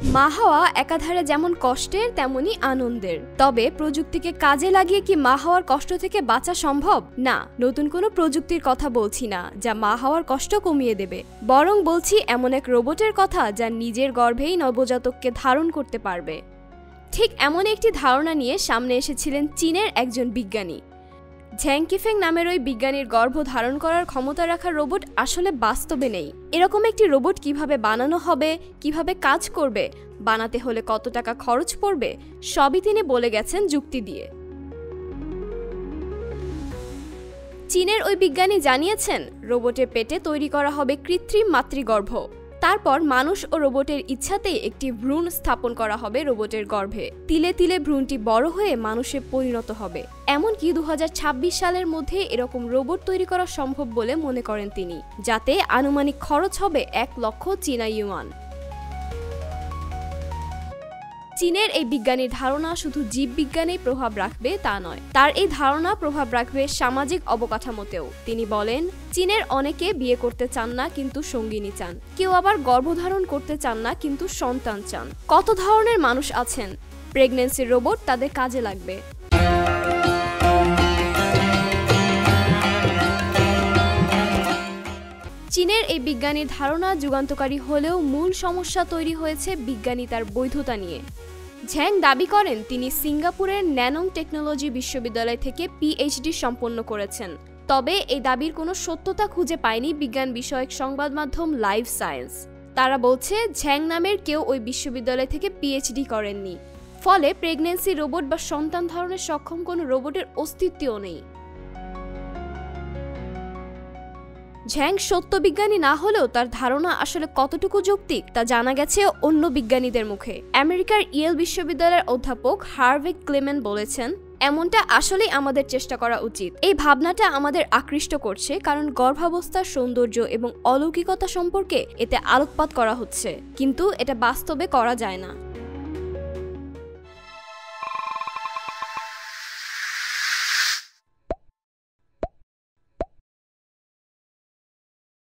মা হওয়া একাধারে যেমন কষ্টের তেমনি আনন্দের। তবে প্রযুক্তিকে কাজে লাগিয়ে কি মা হওয়ার কষ্ট থেকে বাঁচা সম্ভব? না, নতুন কোনো প্রযুক্তির কথা বলছি না যা মা হওয়ার কষ্ট কমিয়ে দেবে, বরং বলছি এমন এক রোবটের কথা যা নিজের গর্ভেই নবজাতককে ধারণ করতে পারবে। ঠিক এমন একটি ধারণা নিয়ে সামনে এসেছিলেন চীনের একজন বিজ্ঞানী। ঝ্যাং কিফেং নামের ওই বিজ্ঞানীর গর্ভ ধারণ করার ক্ষমতা রাখা রোবট আসলে বাস্তবে নেই। এরকম একটি রোবট কিভাবে বানানো হবে, কিভাবে কাজ করবে, বানাতে হলে কত টাকা খরচ পড়বে, সবই তিনি বলে গেছেন যুক্তি দিয়ে। চীনের ওই বিজ্ঞানী জানিয়েছেন রোবটের পেটে তৈরি করা হবে কৃত্রিম মাতৃগর্ভ। তারপর মানুষ ও রোবটের ইচ্ছাতেই একটি ভ্রূণ স্থাপন করা হবে রোবটের গর্ভে। তিলে তিলে ভ্রূণটি বড় হয়ে মানুষে পরিণত হবে। এমনকি 2026 সালের মধ্যে এরকম রোবট তৈরি করা সম্ভব বলে মনে করেন তিনি, যাতে আনুমানিক খরচ হবে 1 লক্ষ চীনা ইউয়ান। চীনের এই বিজ্ঞানীর ধারণা শুধু জীববিজ্ঞানেই প্রভাব রাখবে তা নয়, তার এই ধারণা প্রভাব রাখবে সামাজিক অবকাঠামোতেও। তিনি বলেন, চীনের অনেকে বিয়ে করতে চান না কিন্তু সঙ্গিনী চান, কেউ আবার গর্ভধারণ করতে চান না কিন্তু সন্তান চান। কত ধরনের মানুষ আছেন, প্রেগন্যান্সি রোবট তাদের কাজে লাগবে। চীনের এই বিজ্ঞানীর ধারণা যুগান্তকারী হলেও মূল সমস্যা তৈরি হয়েছে বিজ্ঞানী তার বৈধতা নিয়ে। ঝ্যাং দাবি করেন তিনি সিঙ্গাপুরের ন্যানং টেকনোলজি বিশ্ববিদ্যালয় থেকে পিএইচডি সম্পন্ন করেছেন। তবে এই দাবির কোনো সত্যতা খুঁজে পায়নি বিজ্ঞান বিষয়ক সংবাদ মাধ্যম লাইফ সায়েন্স। তারা বলছে ঝ্যাং নামের কেউ ওই বিশ্ববিদ্যালয় থেকে পিএইচডি করেননি, ফলে প্রেগন্যান্সি রোবট বা সন্তান ধারণে সক্ষম কোনো রোবটের অস্তিত্বও নেই। ঝ্যাং সত্য বিজ্ঞানী না হলেও তার ধারণা আসলে কতটুকু যৌক্তিক তা জানা গেছে অন্য বিজ্ঞানীদের মুখে। আমেরিকার ইয়েল বিশ্ববিদ্যালয়ের অধ্যাপক হার্ভে ক্লেমেন বলেছেন, এমনটা আসলেই আমাদের চেষ্টা করা উচিত। এই ভাবনাটা আমাদের আকৃষ্ট করছে কারণ গর্ভাবস্থার সৌন্দর্য এবং অলৌকিকতা সম্পর্কে এতে আলোকপাত করা হচ্ছে, কিন্তু এটা বাস্তবে করা যায় না।